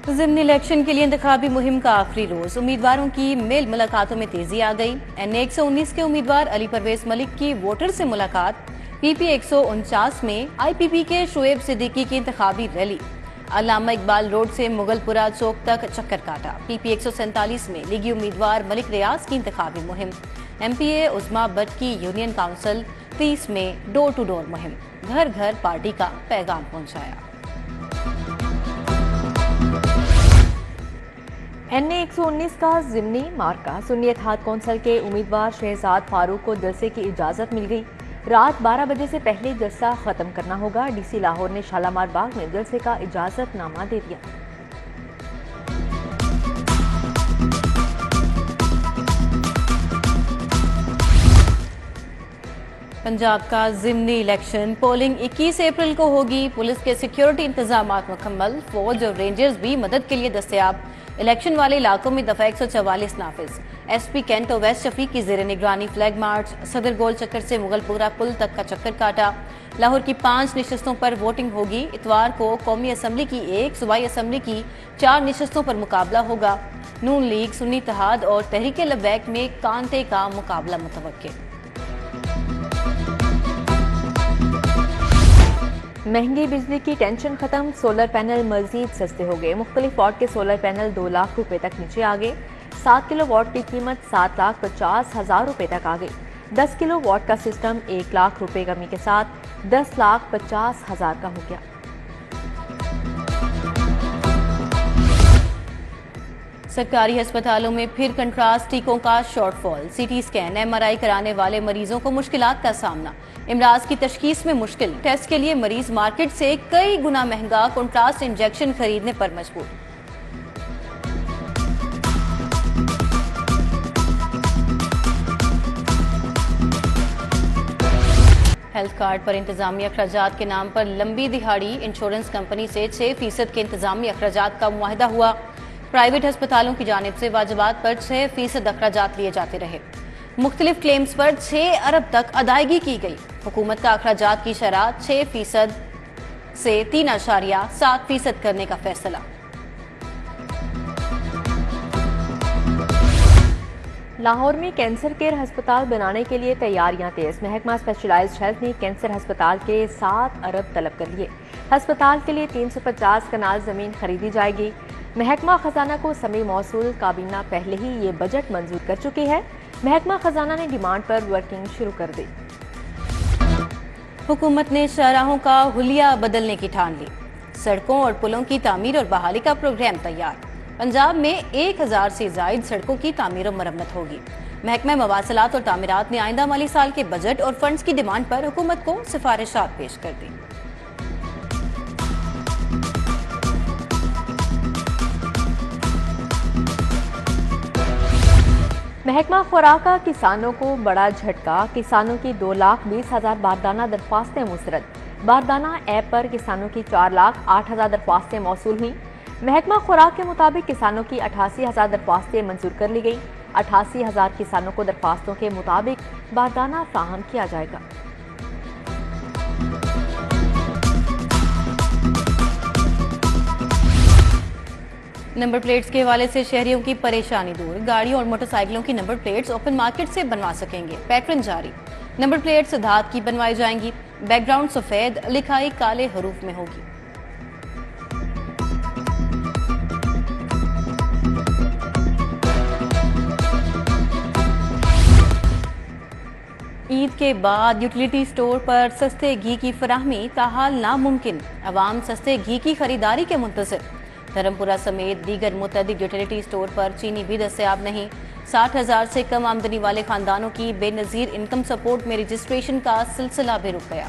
ज़िमनी election के लिए इंतखाबी मुहिम का आखिरी रोज, उम्मीदवारों की मेल मुलाकातों में तेजी आ गई। NA 119 के उम्मीदवार अली परवेज मलिक की वोटर से मुलाकात, PP 149 में IPP के शोएब सिद्दीकी की इंतखाबी रैली, अल्लामा इकबाल रोड से मुगलपुरा चौक तक चक्कर काटा। PP 147 में लीगी उम्मीदवार मलिक रियाज की इंतखाबी मुहिम, MPA उस्मा भट्ट की यूनियन काउंसिल 30 में डोर टू डोर मुहिम, घर घर पार्टी का पैगाम पहुंचाया। NA 119 का ज़िमनी मार्का, सुन्नी इत्तेहाद कौंसिल के उम्मीदवार शहजाद फारूक को जलसे की इजाज़त मिल गई। रात 12 बजे से पहले जलसा ख़त्म करना होगा। DC लाहौर ने शालामार बाग में जलसे का इजाज़तनामा दे दिया। पंजाब का ज़िमनी इलेक्शन पोलिंग 21 अप्रैल को होगी। पुलिस के सिक्योरिटी इंतजाम मुकम्मल, फौज और रेंजर्स भी मदद के लिए दस्तयाब। इलेक्शन वाले इलाकों में दफा 144 नाफिज। SP कैंट और वेस्ट शफीक की जेर निगरानी फ्लैग मार्च, सदर गोल चक्कर से मुगलपुरा पुल तक का चक्कर काटा। लाहौर की 5 निशस्तों पर वोटिंग होगी। इतवार को कौमी असम्बली की 1, सूबाई असम्बली की 4 निशस्तों पर मुकाबला होगा। नून लीग, सुन्नी इत्तेहाद और तहरीक लब्बैक में कांटे का मुकाबला मुतवक्के। महंगी बिजली की टेंशन खत्म, सोलर पैनल मजीद सस्ते हो गए। मुख्तलिफ वाट के सोलर पैनल 2 लाख रुपए तक नीचे आ गए। 7 किलो वाट की कीमत 7,50,000 रुपए तक आ गई। 10 किलो वाट का सिस्टम 1 लाख रुपए कमी के साथ 10,50,000 का हो गया। सरकारी अस्पतालों में फिर कंट्रास्ट टीकों का शॉर्टफॉल, CT स्कैन, MRI कराने वाले मरीजों को मुश्किलात का सामना, इमराज की तशखीस में मुश्किल। टेस्ट के लिए मरीज मार्केट से कई गुना महंगा कंट्रास्ट इंजेक्शन खरीदने पर मजबूर। हेल्थ कार्ड पर इंतजामी अखराजात के नाम पर लंबी दिहाड़ी, इंश्योरेंस कंपनी से 6% के इंतजामी अखराजात का मुआहदा हुआ। प्राइवेट अस्पतालों की जानिब से वाजिबात पर 6% अखराजात लिए जाते रहे। मुख्तलिफ क्लेम्स पर 6 अरब तक अदायगी की गई। हुकूमत का अखराजात की शरह 6% से 3.7% करने का फैसला। लाहौर में कैंसर केयर अस्पताल बनाने के लिए तैयारियां तेज। महकमा स्पेशलाइज्ड हेल्थ ने कैंसर अस्पताल के 7 अरब तलब कर लिए। अस्पताल के लिए 350 कनाल जमीन खरीदी जाएगी। महकमा खजाना को समी मौसूल काबीना पहले ही ये बजट मंजूर कर चुकी है। महकमा खजाना ने डिमांड पर वर्किंग शुरू कर दी। हुकूमत ने शाहराहों का हुलिया बदलने की ठान ली। सड़कों और पुलों की तामीर और बहाली का प्रोग्राम तैयार। पंजाब में 1000 से जायद सड़कों की तामीर और मरम्मत होगी। महकमा मवासलात और तामीरात ने आइंदा माली साल के बजट और फंड्स की डिमांड पर हुकूमत को सिफारिशात पेश कर दी। महकमा खुराका किसानों को बड़ा झटका। किसानों की 2,20,000 बारदाना दरख्वास्तें मुस्तरद। बारदाना ऐप पर किसानों की 4,08,000 दरख्वास्तें मौसूल हुई। महकमा खुराक के मुताबिक किसानों की 88,000 दरख्वास्तें मंजूर कर ली गई। 88,000 किसानों को दरख्वास्तों के मुताबिक बारदाना फ्राहम किया जाएगा। नंबर प्लेट्स के हवाले से शहरियों की परेशानी दूर। गाड़ियों और मोटरसाइकिलों की नंबर प्लेट्स ओपन मार्केट से बनवा सकेंगे। पैटर्न जारी। नंबर प्लेट्स धात की बनवाई जाएंगी। बैकग्राउंड सफेद, लिखाई काले हरूफ में होगी। ईद के बाद यूटिलिटी स्टोर पर सस्ते घी की फराहमी ताहाल नामुमकिन। अवाम सस्ते घी की खरीदारी के मुंतज़िर। धर्मपुरा समेत दीगर मुतअद्दिद यूटिलिटी स्टोर पर चीनी भी दस्तयाब नहीं। 60,000 से कम आमदनी वाले खानदानों की बेनजीर इनकम सपोर्ट में रजिस्ट्रेशन का सिलसिला भी रुक गया।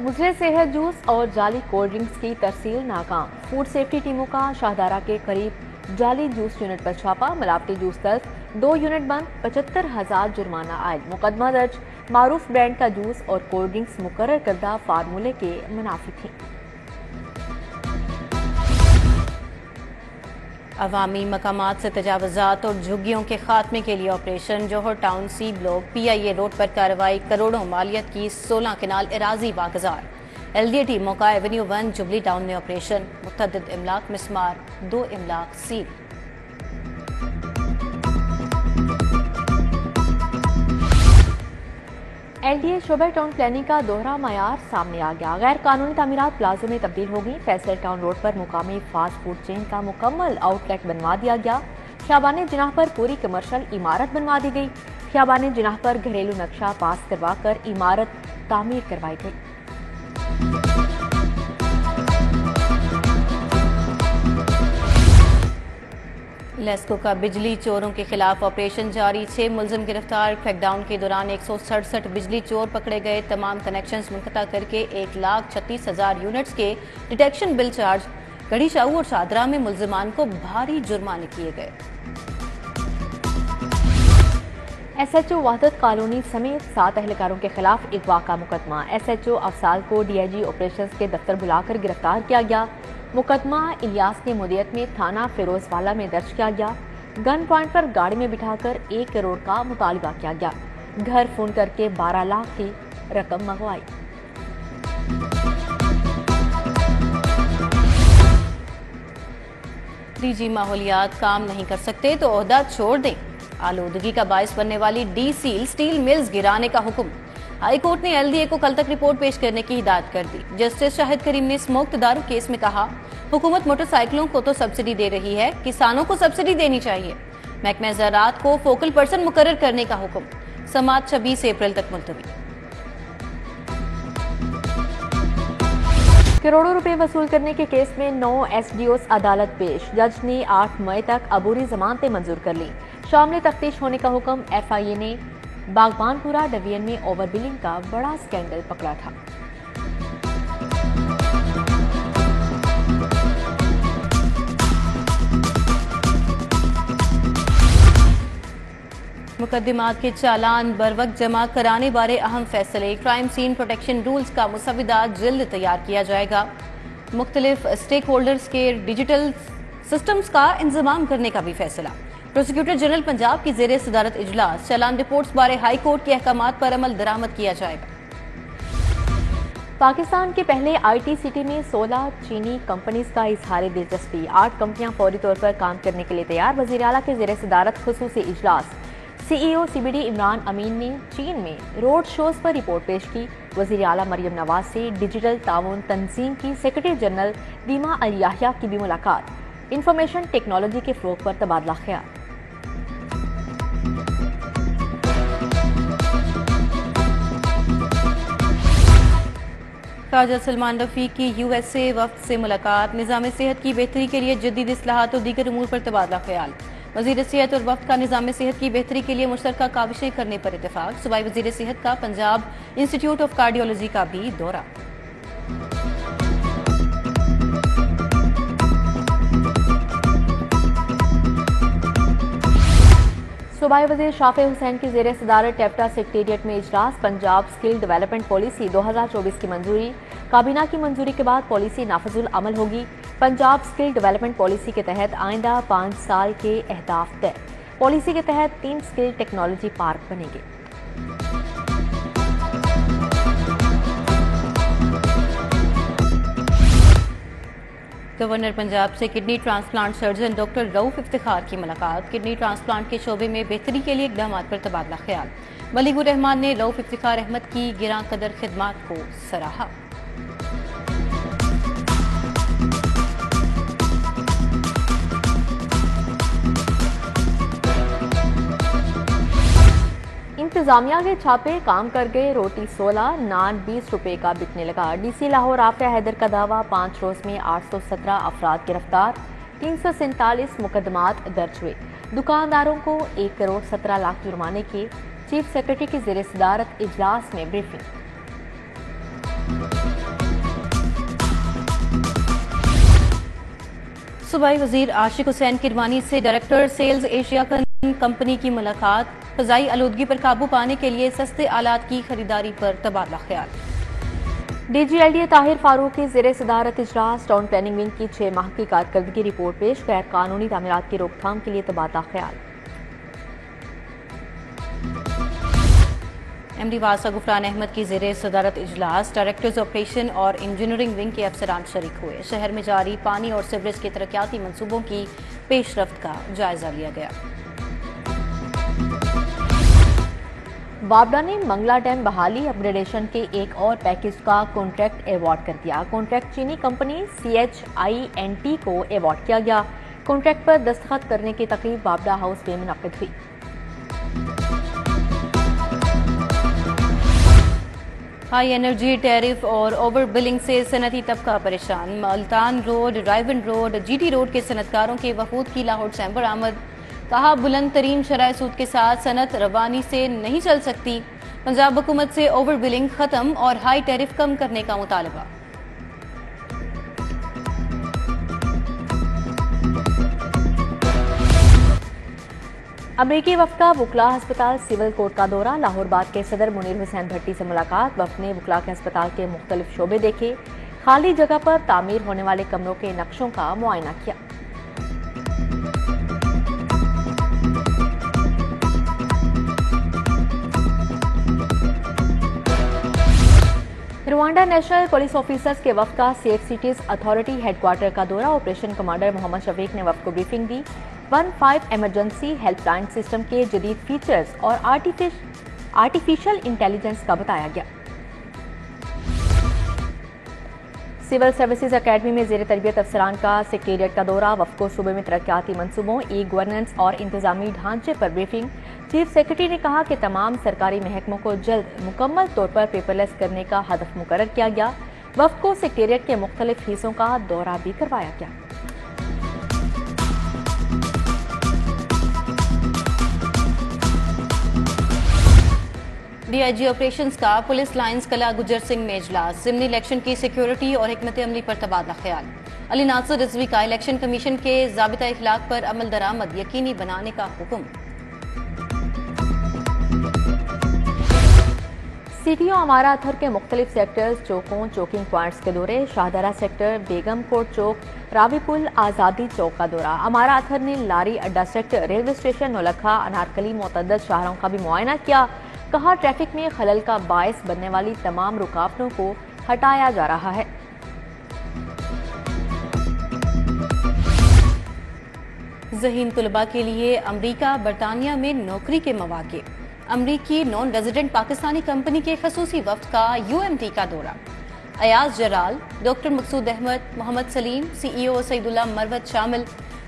मुजरे सेहत जूस और जाली कोल्ड ड्रिंक्स की तरसील नाकाम। फूड सेफ्टी टीमों का शाहदारा के करीब जाली जूस यूनिट पर छापा। मिलावटी जूस तल्फ, 2 यूनिट बंद, 75,000 जुर्माना आयद। मुकदमा दर्ज। मारूफ ब्रांड का जूस और कोल्ड ड्रिंक्स मुकर्रर करदा फार्मूले के मुनाफी थी। अवामी मकामात से तजावुज़ात और झुग्गियों के खात्मे के लिए operation. Johar town C block PIA road पर कार्रवाई। करोड़ों मालियत की 16 किनाल एराजी वागजार। LDA टीम मौका एवेन्यू 1 जुबली टाउन में ऑपरेशन, मुतअद्दिद इमलाक मिसमार, 2 इमलाक सील। LDA शोबे टाउन प्लानिंग का दोहरा मयार सामने आ गया। गैर कानूनी तामीरात प्लाजो में तब्दील हो गई। फैसल टाउन रोड पर मुकामी फास्ट फूड चेन का मुकम्मल आउटलेट बनवा दिया गया। खियाबान जिनाह पर पूरी कमर्शियल इमारत बनवा दी गई। खियाबान जिनाह पर घरेलू नक्शा पास करवा कर इमारत तामीर करवाई गई। लेस्को का बिजली चोरों के खिलाफ ऑपरेशन जारी, 6 मुलजिम गिरफ्तार। क्रैकडाउन के दौरान 167 बिजली चोर पकड़े गए। तमाम कनेक्शंस मुनक़ता करके 1,36,000 यूनिट्स के डिटेक्शन बिल चार्ज। गढ़ी शाहू और शादरा में मुलजिमान को भारी जुर्माने किए गए। SHO वहदत कॉलोनी समेत 7 एहलकारों के खिलाफ अगवा का मुकदमा। SHO अफसाल को DIG ऑपरेशंस के दफ्तर बुलाकर गिरफ्तार किया गया। मुकदमा इलियास की मुदियत में थाना फिरोजवाला में दर्ज किया गया। गन पॉइंट पर गाड़ी में बिठाकर 1 करोड़ का मुतालबा किया गया। घर फोन करके 12 लाख की रकम मंगवाई। DG माहौलियात काम नहीं कर सकते तो ओहदा छोड़ दें। आलूदगी का बायस बनने वाली डी सील स्टील मिल्स गिराने का हुक्म। हाई कोर्ट ने LDA को कल तक रिपोर्ट पेश करने की हिदायत कर दी। जस्टिस शाहिद करीम ने स्मोक तदारुक केस में कहा, हुकूमत मोटरसाइकिलों को तो सब्सिडी दे रही है, किसानों को सब्सिडी देनी चाहिए। महकमा ज़राअत को फोकल पर्सन मुकर्रर करने का हुक्म। समाअत 26 अप्रैल तक मुलतवी। करोड़ों रुपए वसूल करने के केस में 9 SDOs अदालत पेश। जज ने 8 मई तक अबूरी जमानतें मंजूर कर ली। शाम में तफ्तीश होने का हुक्म। FIA ने बागबानपुरा डिवीजन में ओवर बिलिंग का बड़ा स्कैंडल पकड़ा था। मुकदमात के चालान बरवक्त जमा कराने बारे अहम फैसले। क्राइम सीन प्रोटेक्शन रूल्स का मुसविदा जल्द तैयार किया जाएगा। मुख्तलिफ स्टेक होल्डर्स के डिजिटल सिस्टम्स का इंतजाम करने का भी फैसला। प्रोसिक्यूटर जनरल पंजाब की ज़ेरे सदारत इजलास। चालान रिपोर्ट्स बारे हाई कोर्ट के अहकामात पर अमल दरामद किया जाएगा। पाकिस्तान के पहले IT सिटी में 16 चीनी कंपनीज का इजहार दिलचस्पी। 8 कंपनियां फौरी तौर पर काम करने के लिए तैयार। वज़ीर आला के ज़ेरे सदारत खुसूसी इजलास। CEO CBD इमरान अमीन ने चीन में रोड शोज पर रिपोर्ट पेश की। वज़ीर आला मरियम नवाज से डिजिटल ताउन तंजीम की सेक्रेटरी जनरल दीमा अल याहिया की भी मुलाकात। इंफॉर्मेशन टेक्नोलॉजी के फ़रोग़ पर तबादला ख्याल। ख्वाजा सलमान रफीक की USA वफ्द से मुलाकात। निज़ाम सेहत की बेहतरी के लिए जदीद इस्लाहात और दीगर उमूर पर तबादला ख्याल। वज़ीर सेहत और वफ्द का निज़ाम सेहत की बेहतरी के लिए मुश्तरका काविशें करने पर इत्तेफाक। सूबाई वज़ीर सेहत का पंजाब इंस्टीट्यूट ऑफ कार्डियोलॉजी का भी दौरा। सूबाई वज़ीर शाफे हुसैन की ज़ेरे सदारत टेप्टा सेक्रेटेरिएट में इजलास। पंजाब स्किल डेवलपमेंट पॉलिसी 2024 की मंजूरी। काबीना की मंजूरी के बाद पॉलिसी नाफजुल अमल होगी। पंजाब स्किल डेवलपमेंट पॉलिसी के तहत आइंदा 5 साल के अहदाफ तय। पॉलिसी के तहत 3 स्किल टेक्नोलॉजी पार्क बनेंगे। गवर्नर पंजाब से kidney transplant surgeon doctor Rauf Iftikhar की मुलाकात। किडनी ट्रांसप्लांट के शोबे में बेहतरी के लिए इक़दाम पर तबादला ख्याल। मलिकुर रहमान ने रऊफ इफ्तिखार अहमद की गिरां कदर खिदमात को सराहा। इंतजामिया के छापे काम कर गए। रोटी 16, नान 20 रुपए का बिकने लगा। DC लाहौर आफिया हैदर का दावा। 5 रोज में 817 अफराद गिरफ्तार। 347 मुकदमात दर्ज हुए। दुकानदारों को 1 करोड़ 17 लाख जुर्माने के। चीफ सेक्रेटरी की ज़ेरे सदारत इजलास में ब्रीफिंग। सूबाई वजीर आशिक हुसैन किरवानी से डायरेक्टर सेल्स एशिया कंपनी की मुलाकात। फ़ज़ाई आलूदगी पर काबू पाने के लिए सस्ते आलात की खरीदारी पर तबादला ख्याल। DG LDA ताहिर फारूक की ज़ेरे सदारत इजलास। टाउन प्लानिंग विंग की 6 माह की कारकर्दगी रिपोर्ट पेश। गैर कानूनी तामीरात की रोकथाम के लिए तबादला ख्याल। एमडी वासा गुफरान अहमद की ज़ेरे सदारत इजलास डायरेक्टर्स ऑपरेशन और इंजीनियरिंग विंग के अफसरान शरीक हुए। शहर में जारी पानी और सीवरेज के तरक्याती मनसूबों की पेशरफ्त का जायजा लिया गया। बाबडा ने मंगला डैम बहाली अपग्रेडेशन के एक और पैकेज का कॉन्ट्रैक्ट अवार्ड कर दिया। कॉन्ट्रैक्ट चीनी कंपनी CHINT को अवार्ड किया गया। कॉन्ट्रैक्ट पर दस्तखत करने की तकरीब बाबडा हाउस में मुनक्किद हुई। हाई एनर्जी टैरिफ और ओवर बिलिंग से सनती तबका परेशान। Multan road, रायवन road, GT road के सनतकारों के वफूद की लाहौर चैम्बर आमद। कहा, बुलंद तरीन शराय सूद के साथ सनत रवानी से नहीं चल सकती। पंजाब हुकूमत से ओवर बिलिंग खत्म और हाई टैरिफ कम करने का मुतालबा। अमरीकी वफ़द का वुकला हस्पताल सिविल कोर्ट का दौरा। लाहौर बाग के सदर मुनीर हुसैन भट्टी से मुलाकात। वफ़द ने वुकला के अस्पताल के मुख्तलिफ शोबे देखे। खाली जगह पर तामीर होने वाले कमरों के नक्शों का मुआयना किया। रवांडा नेशनल पुलिस ऑफिसर्स के वफ़द का सेफ सिटीज अथॉरिटी हेडक्वार्टर का दौरा। ऑपरेशन कमांडर मोहम्मद शफीक ने वफ़द को ब्रीफिंग दी। 15 इमरजेंसी हेल्पलाइन सिस्टम के जदीद फीचर्स और आर्टिफिशियल इंटेलिजेंस का बताया गया। सिविल सर्विसेज अकेडमी में ज़ेर तरबियत अफसरान का सेक्रेटेरिएट का दौरा। वफ़द को सूबे में तरक्याती मनसूबों, ई गवर्नेंस और इंतजामी ढांचे पर ब्रीफिंग। चीफ सेक्रेटरी ने कहा कि तमाम सरकारी महकमों को जल्द मुकम्मल तौर पर पेपरलेस करने का हदफ मुकर्रर किया गया। वफ़द को सेक्रेटेरिएट के मुख्तलिफ हिस्सों का दौरा भी करवाया गया। DIG ऑपरेशंस का पुलिस लाइन्स कला गुजर सिंह में इजलास। ज़िमनी इलेक्शन की सिक्योरिटी और हिकमत अमली पर तबादला ख्याल। अली नासिर रिजवी का इलेक्शन कमीशन के ज़ाबिता इखलाक पर अमल दरामद यकीनी बनाने का हुक्म। CTO अमारा अथर के मुख्तलिफ सेक्टर्स, चौकों, चौकिंग पॉइंट्स के दौरे। शाहदरा सेक्टर, बेगम कोट चौक, रावीपुल, आज़ादी चौक का दौरा। अमारा अथर ने Lari Adda sector, railway station, Naulakha, Anarkali मुतअद्दिद शाहरों का भी मुआयना किया। कहा, ट्रैफिक में खलल का बायस बनने वाली तमाम रुकावटों को हटाया जा रहा है। ज़हीन तुलबा के लिए अमरीका, बरतानिया में नौकरी के मौके। अमरीकी नॉन रेजिडेंट पाकिस्तानी कंपनी के खसूसी वफ़द का UMT का दौरा। अयाज जराल, डॉक्टर मकसूद अहमद, मोहम्मद सलीम, CEO सईदुल्ला मरवत शामिल।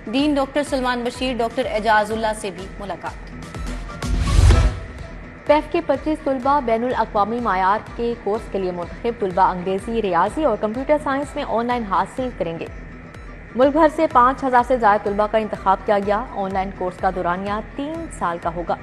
Dean doctor Salman Bashir, doctor Ejazullah से भी मुलाकात। पैफ के 25 तुलबा बैनुल अक़वामी मायार के कोर्स के लिए मुंतखब। तुलबा अंग्रेजी, रियाजी और कंप्यूटर साइंस में ऑनलाइन हासिल करेंगे। मुल्क भर से 5000 से ज़्यादा तुलबा का इंतखाब किया गया। ऑनलाइन कोर्स का दौरानिया 3 साल का होगा।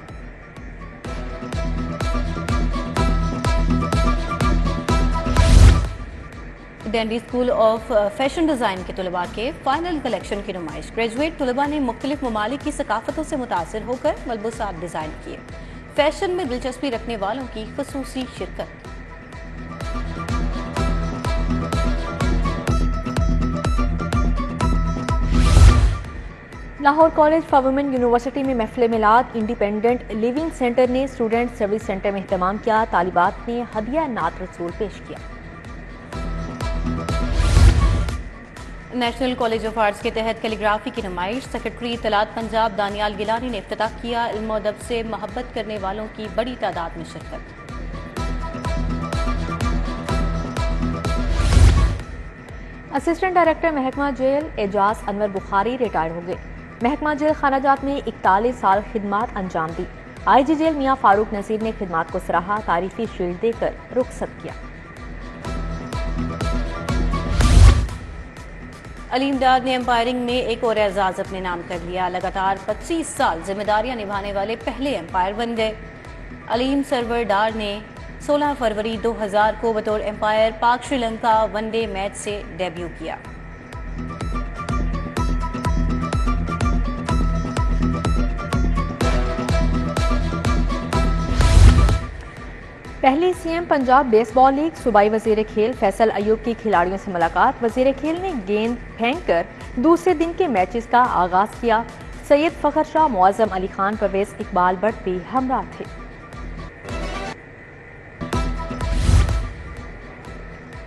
Dandy school of fashion design के तुलबा के फाइनल कलेक्शन की नुमाइश। ग्रेजुएट तुलबा ने मुख्तलिफ ममालिक की सकाफतों से मुतासिर होकर मलबूसात डिज़ाइन किए। फैशन में दिलचस्पी रखने वालों की खुसूसी शिरकत। Lahore college for women university में महफिल मिलाद। इंडिपेंडेंट लिविंग सेंटर ने स्टूडेंट सर्विस सेंटर में एहतमाम किया। तालिबात ने हदिया नात रसूल पेश किया। नेशनल कॉलेज ऑफ आर्ट्स के तहत कैलीग्राफी की नुमाइश। सेक्रेटरी इत्तलात पंजाब दानियाल गिलानी ने इफ्तिताह किया। इल्म और अदब से मोहब्बत करने वालों की बड़ी तादाद में शिरकत। असिस्टेंट डायरेक्टर महकमा जेल एजाज अनवर बुखारी रिटायर्ड हो गए। महकमा जेल खानाजात में 41 साल खिदमात अंजाम दी। IG जेल मियां फारूक नसीर ने खिदमात को सराहा। तारीफी शील्ड देकर रुखसत किया। अलीम डार ने एम्पायरिंग में एक और एजाज अपने नाम कर लिया। लगातार 25 साल जिम्मेदारियां निभाने वाले पहले एम्पायर बन गए। अलीम सरवर डार ने 16 फरवरी 2000 को बतौर एम्पायर पाक श्रीलंका वनडे मैच से डेब्यू किया। पहली CM पंजाब बेसबॉल लीग। सूबाई वजीर खेल फैसल अयूब की खिलाड़ियों से मुलाकात। वजीर खेल ने गेंद फेंककर दूसरे दिन के मैचेस का आगाज किया। सैयद फखर शाह, मुअज्जम अली खान, परवेज इकबाल भट्ट भी हमरा थे।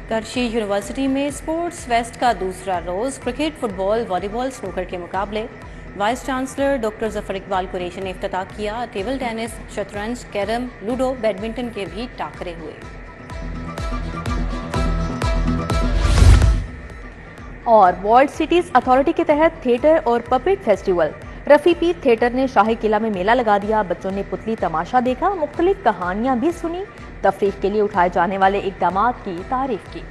करशी यूनिवर्सिटी में स्पोर्ट्स फेस्ट का दूसरा रोज क्रिकेट, फुटबॉल, वॉलीबॉल, स्नूकर के मुकाबले। Vice chancellor doctor Zafar Iqbal Qureshi ने इफ्तिताह किया। टेबल टेनिस, शतरंज, कैरम, लूडो, बैडमिंटन के भी टाकरे हुए। और वर्ल्ड सिटीज अथॉरिटी के तहत थिएटर और पपेट फेस्टिवल। रफी पीर थिएटर ने शाही किला में मेला लगा दिया। बच्चों ने पुतली तमाशा देखा, मुख्तलिफ कहानियां भी सुनी, तफरीह के लिए उठाए जाने वाले इकदामात की तारीफ की।